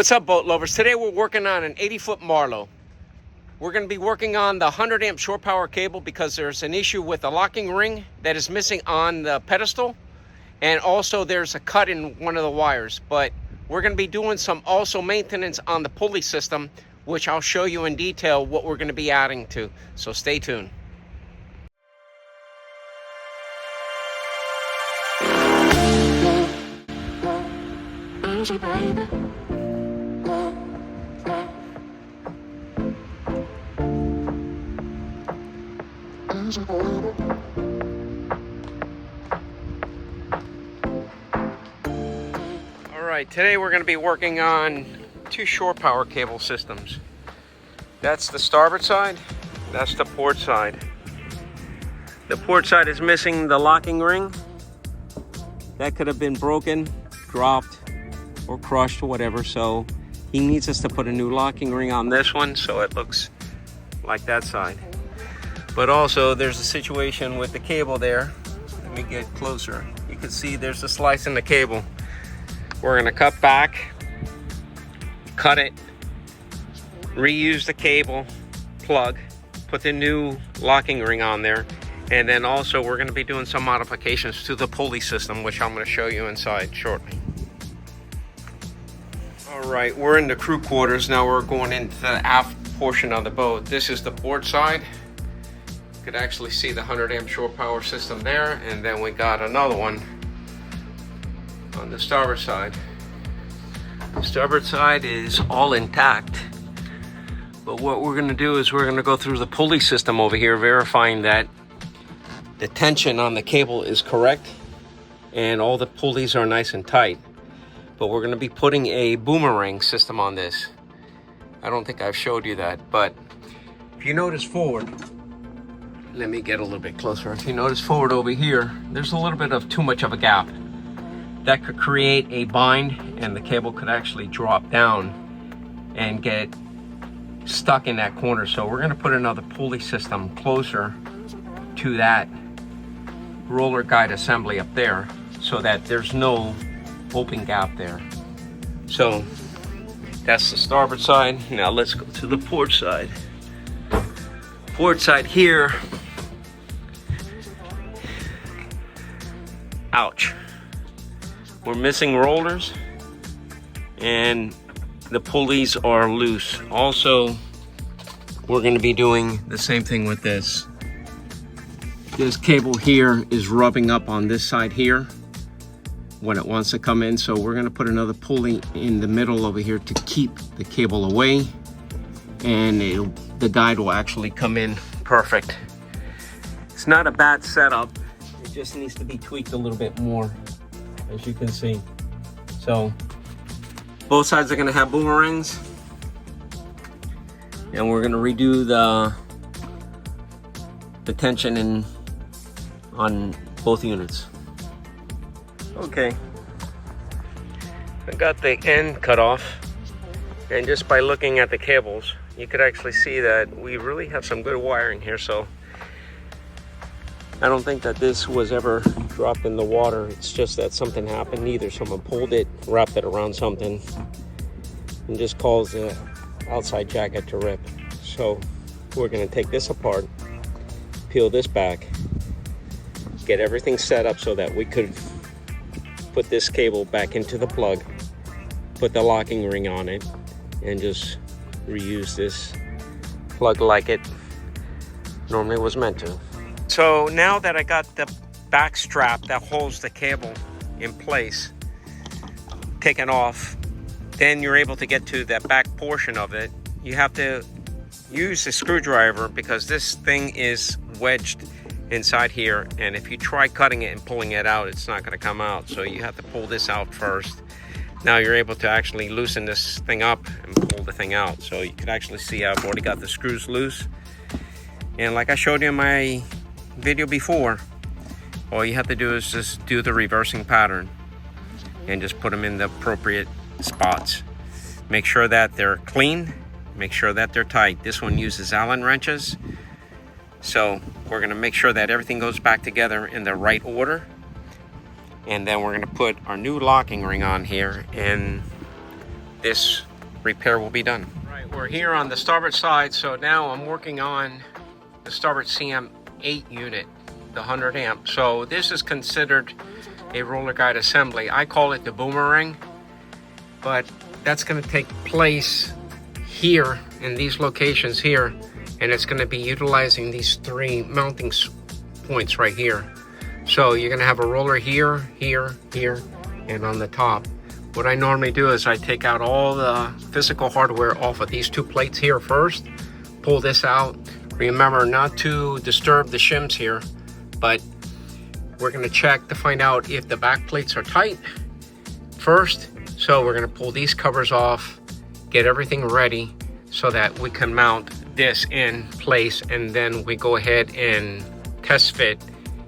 What's up, boat lovers? Today we're working on an 80-foot Marlow. We're going to be working on the 100 amp shore power cable because there's an issue with the locking ring that is missing on the pedestal, and also there's a cut in one of the wires. But we're going to be doing some also maintenance on the pulley system, which I'll show you in detail what we're going to be adding to. So stay tuned. Alright, today we're going to be working on two shore power cable systems. That's the starboard side, that's the port side. The port side is missing the locking ring. That could have been broken, dropped, or crushed or whatever, so he needs us to put a new locking ring on this one so it looks like that side. But also there's a situation with the cable there. Let me get closer. You can see there's a slice in the cable. We're gonna cut back, cut it, reuse the cable plug, put the new locking ring on there, and then also we're gonna be doing some modifications to the pulley system, which I'm gonna show you inside shortly. All right, we're in the crew quarters. Now we're going into the aft portion of the boat. This is the port side. You could actually see the 100 amp shore power system there, and then we got another one on the starboard side. The starboard side is all intact, but what we're going to do is we're going to go through the pulley system over here, verifying that the tension on the cable is correct and all the pulleys are nice and tight. But we're going to be putting a boomerang system on this. I don't think I've showed you that, but if you notice forward, let me get a little bit closer. If you notice forward over here, there's a little bit of too much of a gap. That could create a bind and the cable could actually drop down and get stuck in that corner. So we're gonna put another pulley system closer to that roller guide assembly up there so that there's no open gap there. So that's the starboard side. Now let's go to the port side. Port side here. Ouch. We're missing rollers and the pulleys are loose. Also, we're going to be doing the same thing with this. This cable here is rubbing up on this side here when it wants to come in. So we're going to put another pulley in the middle over here to keep the cable away, and the guide will actually come in perfect. It's not a bad setup. It just needs to be tweaked a little bit more, as you can see. So both sides are going to have boomerangs, and we're going to redo the tension on both units. Okay, I got the end cut off, and just by looking at the cables you could actually see that we really have some good wiring here. So I don't think that this was ever dropped in the water. It's just that something happened. Either someone pulled it, wrapped it around something, and just caused the outside jacket to rip. So we're going to take this apart, peel this back, get everything set up so that we could put this cable back into the plug, put the locking ring on it, and just reuse this plug like it normally was meant to. So now that I got the back strap that holds the cable in place taken off, then you're able to get to that back portion of it. You have to use a screwdriver because this thing is wedged inside here, and if you try cutting it and pulling it out, it's not going to come out. So you have to pull this out first. Now you're able to actually loosen this thing up and pull the thing out. So you can actually see I've already got the screws loose, and like I showed you in my video before, all you have to do is just do the reversing pattern and just put them in the appropriate spots. Make sure that they're clean, make sure that they're tight. This one uses Allen wrenches, so we're going to make sure that everything goes back together in the right order. And then we're going to put our new locking ring on here, and this repair will be done. Right, we're here on the starboard side, so now I'm working on the starboard CM8 unit, the 100 amp. So this is considered a roller guide assembly. I call it the boomerang, but that's going to take place here in these locations here, and it's going to be utilizing these 3 mounting points right here. So you're going to have a roller here, here, here, and on the top. What I normally do is I take out all the physical hardware off of these 2 plates here first, pull this out. Remember not to disturb the shims here, but we're going to check to find out if the back plates are tight first. So we're going to pull these covers off, get everything ready so that we can mount this in place, and then we go ahead and test fit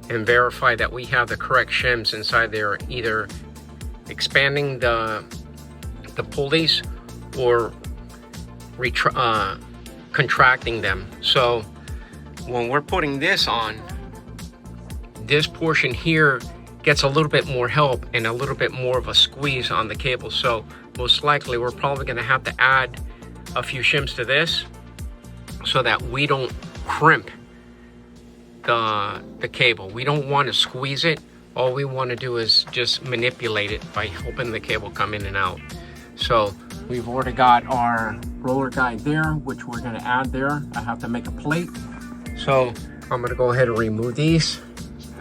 and verify that we have the correct shims inside there, either expanding the pulleys or contracting them. So when we're putting this on, this portion here gets a little bit more help and a little bit more of a squeeze on the cable. So most likely we're probably going to have to add a few shims to this so that we don't crimp the cable. We don't want to squeeze it. All we want to do is just manipulate it by helping the cable come in and out. So we've already got our roller guide there, which we're going to add there. I have to make a plate. So I'm going to go ahead and remove these,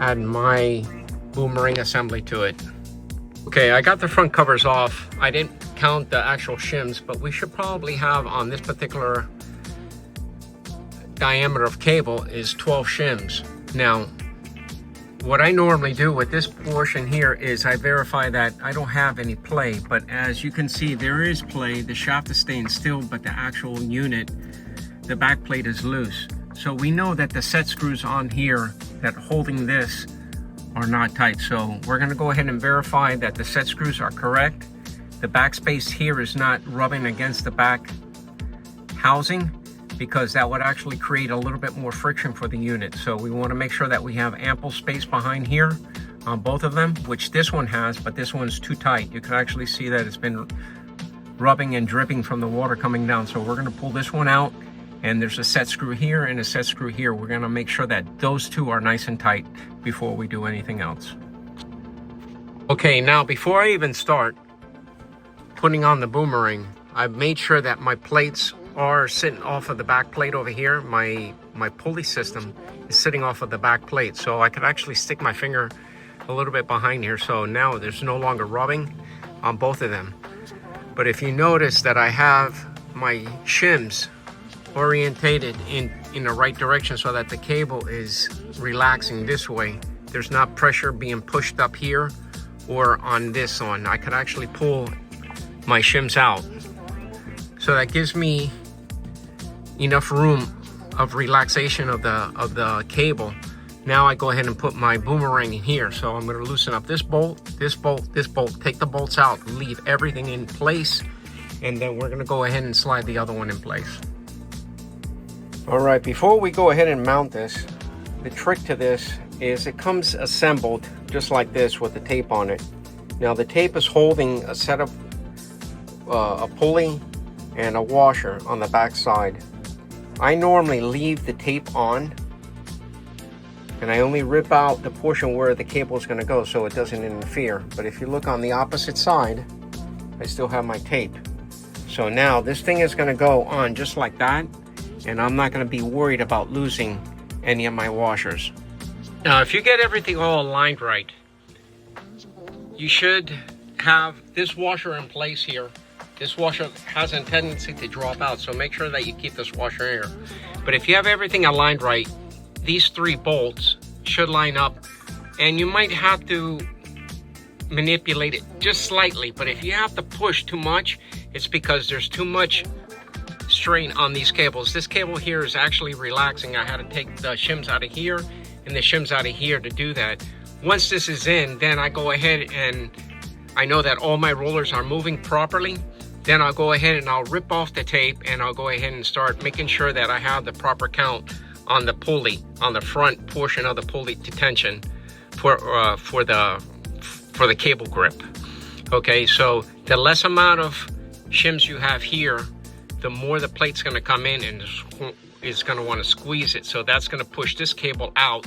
add my boomerang assembly to it. Okay, I got the front covers off. I didn't count the actual shims, but we should probably have on this particular diameter of cable is 12 shims. Now, what I normally do with this portion here is I verify that I don't have any play, but as you can see, there is play. The shaft is staying still, but the actual unit, the back plate is loose. So we know that the set screws on here that holding this are not tight. So we're going to go ahead and verify that the set screws are correct. The back space here is not rubbing against the back housing, because that would actually create a little bit more friction for the unit. So we want to make sure that we have ample space behind here on both of them, which this one has, but this one's too tight. You can actually see that it's been rubbing and dripping from the water coming down. So we're going to pull this one out, and there's a set screw here and a set screw here. We're going to make sure that those two are nice and tight before we do anything else. Okay, now before I even start putting on the boomerang, I've made sure that my plates are sitting off of the back plate over here. My pulley system is sitting off of the back plate, so I could actually stick my finger a little bit behind here. So now there's no longer rubbing on both of them. But if you notice that I have my shims orientated in the right direction so that the cable is relaxing this way, there's not pressure being pushed up here or on this one. I could actually pull my shims out. So that gives me enough room of relaxation of the cable. Now I go ahead and put my boomerang in here. So I'm going to loosen up this bolt, this bolt, this bolt, take the bolts out, leave everything in place, and then we're going to go ahead and slide the other one in place. All right, before we go ahead and mount this, the trick to this is it comes assembled just like this with the tape on it. Now the tape is holding a set of a pulley and a washer on the back side. I normally leave the tape on, and I only rip out the portion where the cable is going to go so it doesn't interfere. But if you look on the opposite side, I still have my tape. So now this thing is going to go on just like that, and I'm not going to be worried about losing any of my washers. Now if you get everything all aligned right, you should have this washer in place here. This washer has a tendency to drop out, so make sure that you keep this washer here. But if you have everything aligned right, these 3 bolts should line up, and you might have to manipulate it just slightly. But if you have to push too much, it's because there's too much strain on these cables. This cable here is actually relaxing. I had to take the shims out of here and the shims out of here to do that. Once this is in, then I go ahead and I know that all my rollers are moving properly. Then I'll go ahead and I'll rip off the tape, and I'll go ahead and start making sure that I have the proper count on the pulley, on the front portion of the pulley detention for the cable grip. Okay, so the less amount of shims you have here, the more the plate's going to come in and is going to want to squeeze it. So that's going to push this cable out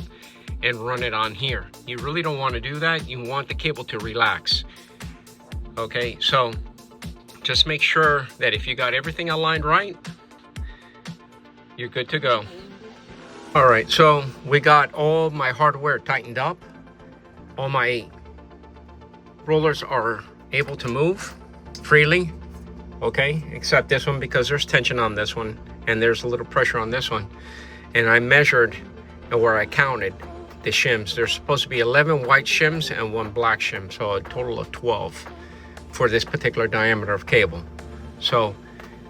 and run it on here. You really don't want to do that. You want the cable to relax. Okay, so just make sure that if you got everything aligned right, you're good to go. All right, so we got all my hardware tightened up. All my rollers are able to move freely, okay, except this one because there's tension on this one and there's a little pressure on this one. And I measured, or I counted the shims. There's supposed to be 11 white shims and 1 black shim, so a total of 12 for this particular diameter of cable. So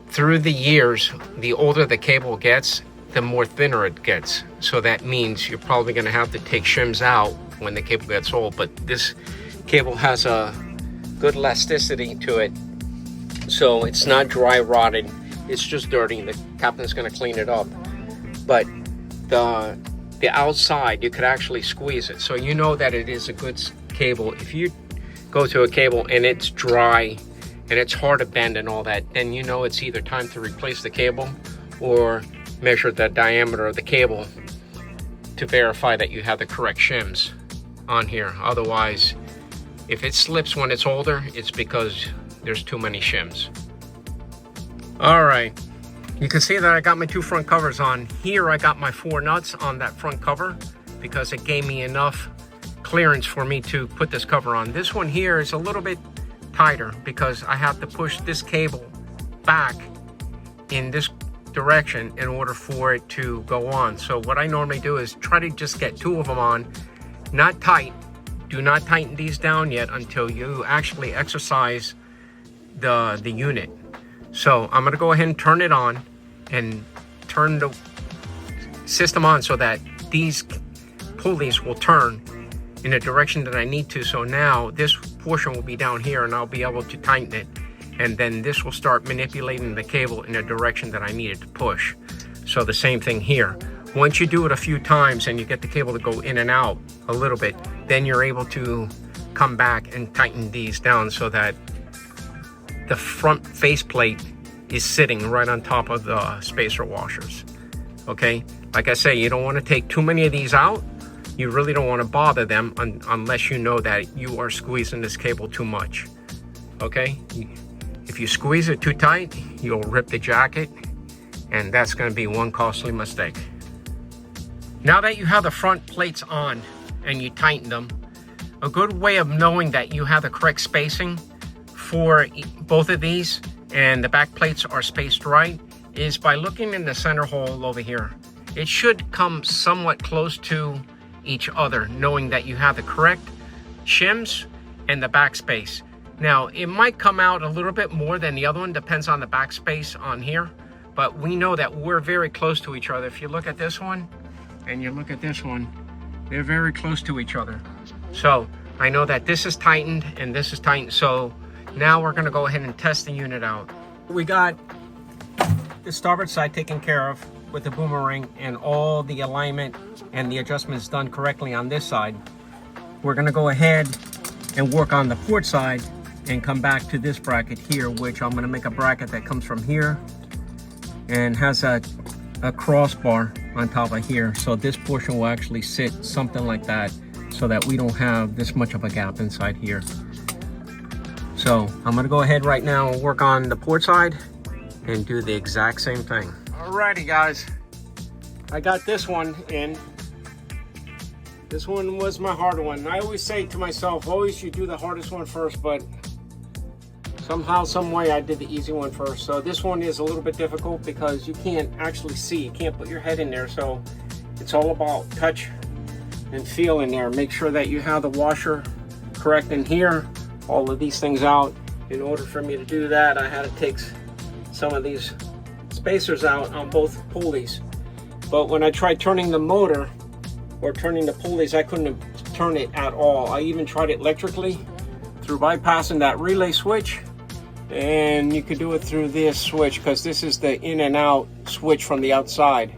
through the years, the older the cable gets, the more thinner it gets. So that means you're probably going to have to take shims out when the cable gets old. But this cable has a good elasticity to it, so it's not dry rotted. It's just dirty. The captain's going to clean it up. But the outside, you could actually squeeze it, so you know that it is a good cable. If you go to a cable and it's dry and it's hard to bend and all that, then you know it's either time to replace the cable or measure the diameter of the cable to verify that you have the correct shims on here. Otherwise, if it slips when it's older, it's because there's too many shims. All right, you can see that I got my 2 front covers on. Here I got my 4 nuts on that front cover because it gave me enough clearance for me to put this cover on. This one here is a little bit tighter because I have to push this cable back in this direction in order for it to go on. So what I normally do is try to just get 2 of them on, not tight. Do not tighten these down yet until you actually exercise the unit. So I'm going to go ahead and turn it on and turn the system on so that these pulleys will turn in the direction that I need to. So now this portion will be down here and I'll be able to tighten it, and then this will start manipulating the cable in the direction that I need it to push. So the same thing here. Once you do it a few times and you get the cable to go in and out a little bit, then you're able to come back and tighten these down so that the front faceplate is sitting right on top of the spacer washers. Okay, like I say, you don't want to take too many of these out. You really don't want to bother them unless you know that you are squeezing this cable too much. Okay, if you squeeze it too tight, you'll rip the jacket, and that's going to be one costly mistake. Now that you have the front plates on and you tighten them, a good way of knowing that you have the correct spacing for both of these and the back plates are spaced right is by looking in the center hole over here. It should come somewhat close to each other, knowing that you have the correct shims and the backspace. Now, it might come out a little bit more than the other one, depends on the backspace on here, but we know that we're very close to each other. If you look at this one and you look at this one, they're very close to each other. So I know that this is tightened and this is tightened. So now we're gonna go ahead and test the unit out. We got the starboard side taken care of with the boomerang and all the alignment and the adjustments done correctly on this side. We're gonna go ahead and work on the port side and come back to this bracket here, which I'm gonna make a bracket that comes from here and has a crossbar on top of here. So this portion will actually sit something like that so that we don't have this much of a gap inside here. So I'm gonna go ahead right now and work on the port side and do the exact same thing. Alrighty guys, I got this one in. This one was my hard one. I always say to myself, always you do the hardest one first, but somehow, some way I did the easy one first. So this one is a little bit difficult because you can't actually see, you can't put your head in there. So it's all about touch and feel in there. Make sure that you have the washer correct in here, all of these things out. In order for me to do that, I had to take some of these spacers out on both pulleys. But when I tried turning the motor or turning the pulleys, I couldn't turn it at all. I even tried it electrically through bypassing that relay switch, and you could do it through this switch because this is the in and out switch from the outside.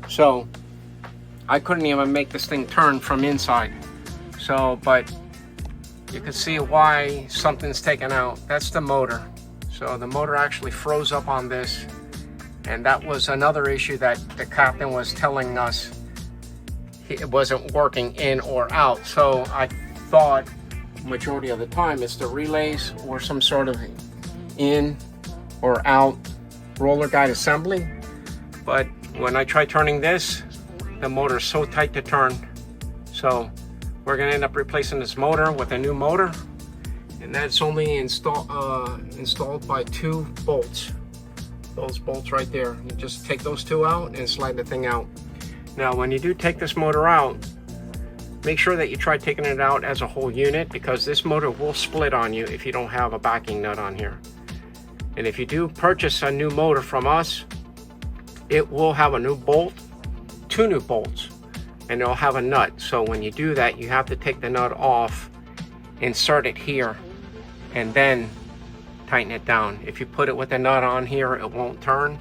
So I couldn't even make this thing turn from inside. So, but you can see why something's taken out. That's the motor. So the motor actually froze up on this, and that was another issue that the captain was telling us it wasn't working in or out. So I thought majority of the time it's the relays or some sort of in or out roller guide assembly. But when I try turning this, the motor is so tight to turn. So we're gonna end up replacing this motor with a new motor, and that's only installed by 2 bolts. Those bolts right there. You just take those 2 out and slide the thing out. Now when you do take this motor out, make sure that you try taking it out as a whole unit, because this motor will split on you if you don't have a backing nut on here. And if you do purchase a new motor from us, it will have a new bolt, 2 new bolts, and it'll have a nut. So when you do that, you have to take the nut off, insert it here, and then tighten it down. If you put it with the nut on here, it won't turn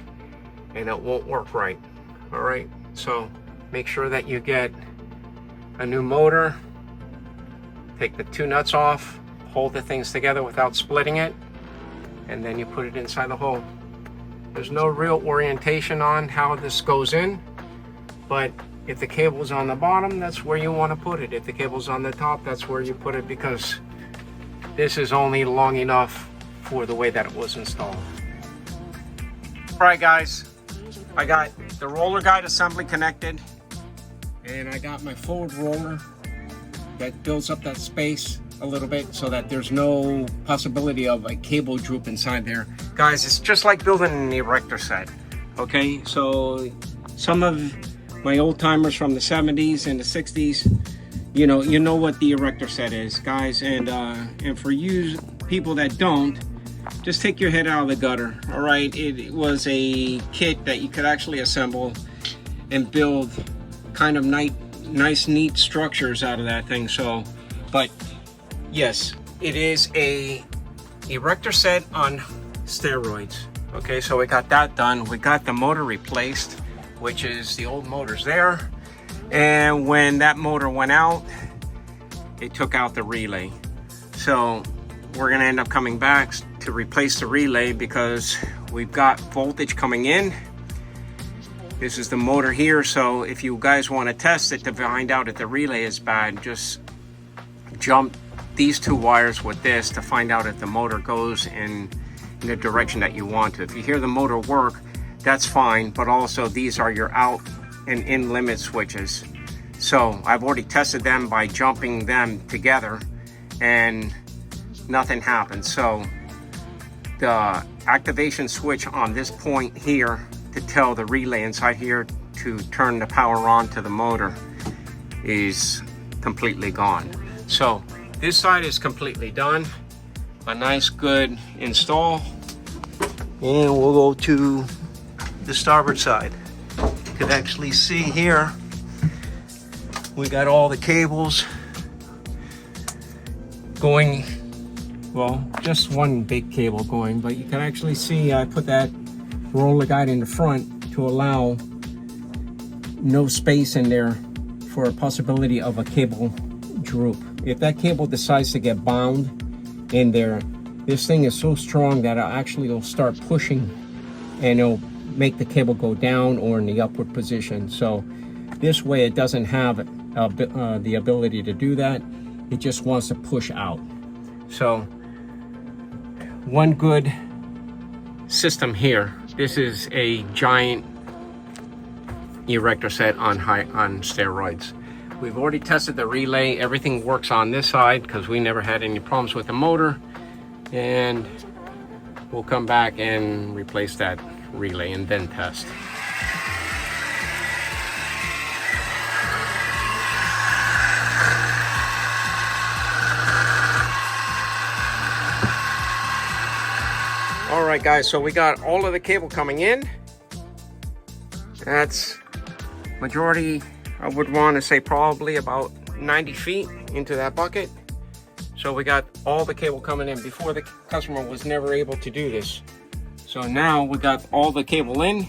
and it won't work right. All right, so make sure that you get a new motor, take the 2 nuts off, hold the things together without splitting it, and then you put it inside the hole. There's no real orientation on how this goes in, but if the cable's on the bottom, that's where you want to put it. If the cable's on the top, that's where you put it, because this is only long enough for the way that it was installed. All right guys, I got the roller guide assembly connected, and I got my forward roller that builds up that space a little bit so that there's no possibility of a cable droop inside there. Guys, it's just like building an erector set. Okay, so some of my old timers from the 70s and the 60s, you know what the erector set is, guys. And for you people that don't, just take your head out of the gutter. All right, it was a kit that you could actually assemble and build kind of nice neat structures out of that thing. So, but yes, it is a erector set on steroids. Okay, so we got that done. We got the motor replaced, which is the old motor's there, and when that motor went out, it took out the relay. So we're gonna end up coming back to replace the relay because we've got voltage coming in. This is the motor here, so if you guys want to test it to find out if the relay is bad, just jump these 2 wires with this to find out if the motor goes in the direction that you want to. If you hear the motor work, that's fine, but also these are your out and in limit switches. So I've already tested them by jumping them together and nothing happened. So the activation switch on this point here to tell the relay inside here to turn the power on to the motor is completely gone. So this side is completely done. A nice good install. And we'll go to the starboard side. You can actually see here, we got all the cables going. Well, just one big cable going, but you can actually see I put that roller guide in the front to allow no space in there for a possibility of a cable droop. If that cable decides to get bound in there, this thing is so strong that it actually will start pushing and it'll make the cable go down or in the upward position. So this way it doesn't have the ability to do that. It just wants to push out. So one good system here. This is a giant erector set on steroids. We've already tested the relay. Everything works on this side because we never had any problems with the motor. And we'll come back and replace that relay and then test. All right guys, so we got all of the cable coming in. That's majority, I would want to say probably about 90 feet into that bucket. So we got all the cable coming in. Before, the customer was never able to do this. So now we got all the cable in.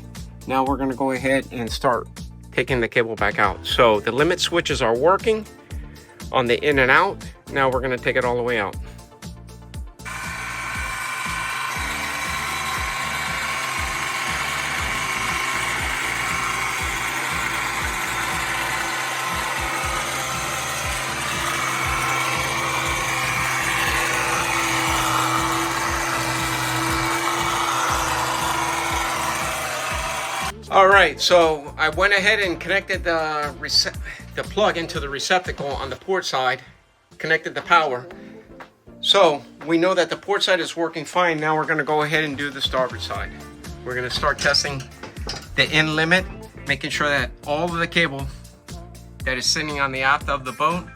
Now we're gonna go ahead and start taking the cable back out. So the limit switches are working on the in and out. Now we're gonna take it all the way out. All right, so I went ahead and connected the plug into the receptacle on the port side, connected the power. So we know that the port side is working fine. Now we're gonna go ahead and do the starboard side. We're gonna start testing the in limit, making sure that all of the cable that is sitting on the aft of the boat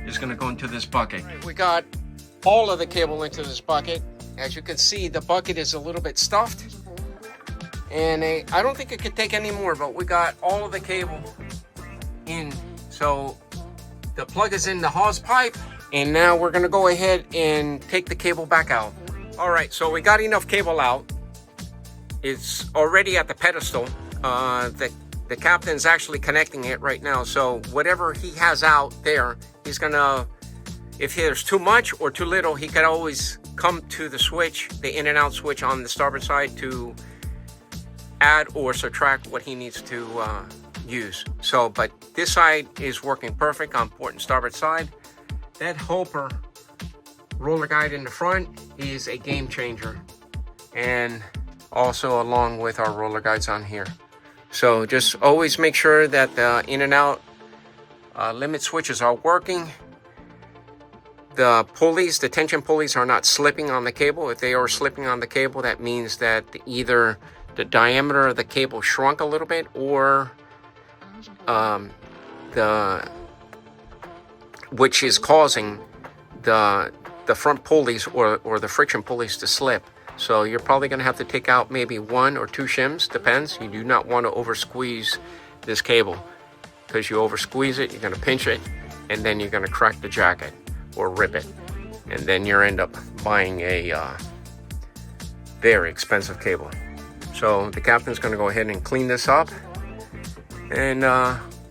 is gonna go into this bucket. We got all of the cable into this bucket. As you can see, the bucket is a little bit stuffed. And I don't think it could take any more, but we got all of the cable in. So the plug is in the hose pipe, and now we're gonna go ahead and take the cable back out. All right, so we got enough cable out. It's already at the pedestal. The captain's actually connecting it right now. So whatever he has out there, he's gonna, if there's too much or too little, he could always come to the switch, the in and out switch on the starboard side to add or subtract what he needs to use. So, but this side is working perfect on port and starboard side. That Hopper roller guide in the front is a game changer, and also along with our roller guides on here. So just always make sure that the in and out limit switches are working. The pulleys, the tension pulleys, are not slipping on the cable. If they are slipping on the cable, that means that either the diameter of the cable shrunk a little bit, or which is causing the front pulleys or the friction pulleys to slip. So you're probably going to have to take out maybe 1 or 2 shims, depends. You do not want to over squeeze this cable, because you over squeeze it, you're going to pinch it, and then you're going to crack the jacket or rip it, and then you end up buying a very expensive cable. So the captain's going to go ahead and clean this up, and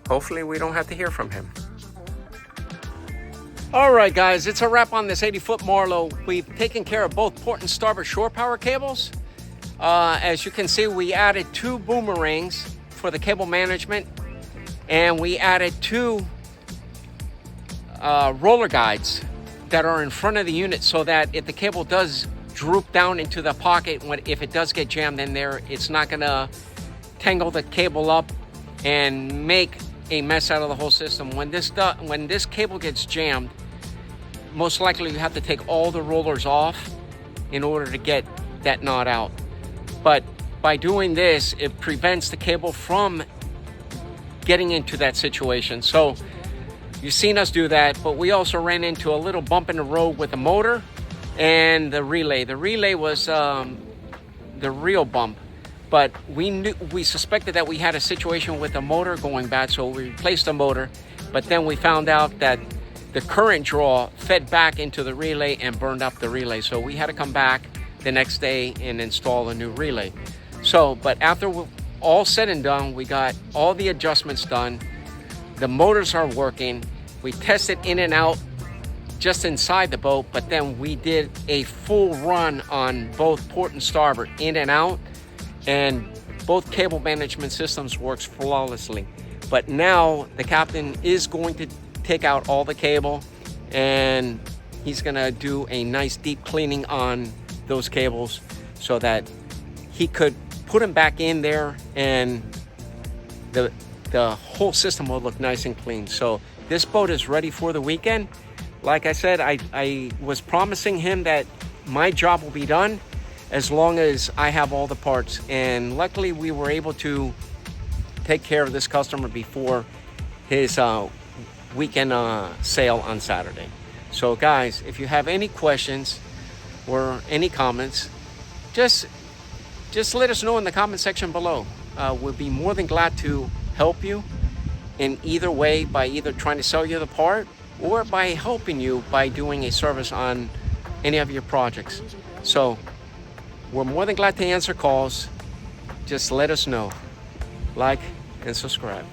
hopefully we don't have to hear from him. All right, guys, it's a wrap on this 80-foot Marlow. We've taken care of both port and starboard shore power cables. As you can see, we added 2 boomerangs for the cable management, and we added 2 roller guides that are in front of the unit, so that if the cable does droop down into the pocket, if it does get jammed in there, it's not gonna tangle the cable up and make a mess out of the whole system. When this cable gets jammed, most likely you have to take all the rollers off in order to get that knot out. But by doing this, it prevents the cable from getting into that situation. So you've seen us do that, but we also ran into a little bump in the road with the motor and the relay. The relay was the real bump, but we suspected that we had a situation with the motor going bad, so we replaced the motor. But then we found out that the current draw fed back into the relay and burned up the relay. So we had to come back the next day and install a new relay. So, but after all said and done, we got all the adjustments done. The motors are working. We tested in and out just inside the boat, but then we did a full run on both port and starboard, in and out, and both cable management systems works flawlessly. But now the captain is going to take out all the cable, and he's gonna do a nice deep cleaning on those cables so that he could put them back in there, and the whole system will look nice and clean. So this boat is ready for the weekend. Like I said, I was promising him that my job will be done as long as I have all the parts, and luckily we were able to take care of this customer before his weekend sale on Saturday. So guys, if you have any questions or any comments, just let us know in the comment section below. We'll be more than glad to help you in either way, by either trying to sell you the part or by helping you by doing a service on any of your projects. So we're more than glad to answer calls. Just let us know. Like and subscribe.